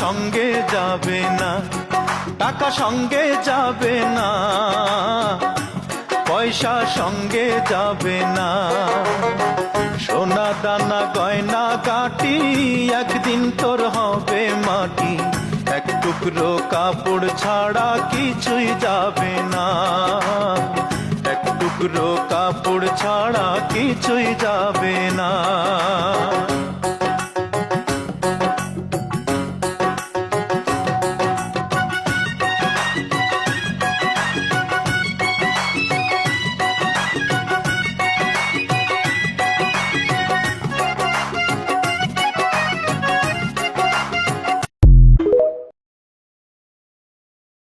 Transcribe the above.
সঙ্গে যাবে না, টাকা সঙ্গে যাবে না, পয়সা সঙ্গে যাবে না। সোনা দানা গয়না গাটি একদিন তোর হবে মাটি, এক টুকরো কাপড় ছাড়া কিছুই যাবে না, এক টুকরো কাপড় ছাড়া কিছুই যাবে না।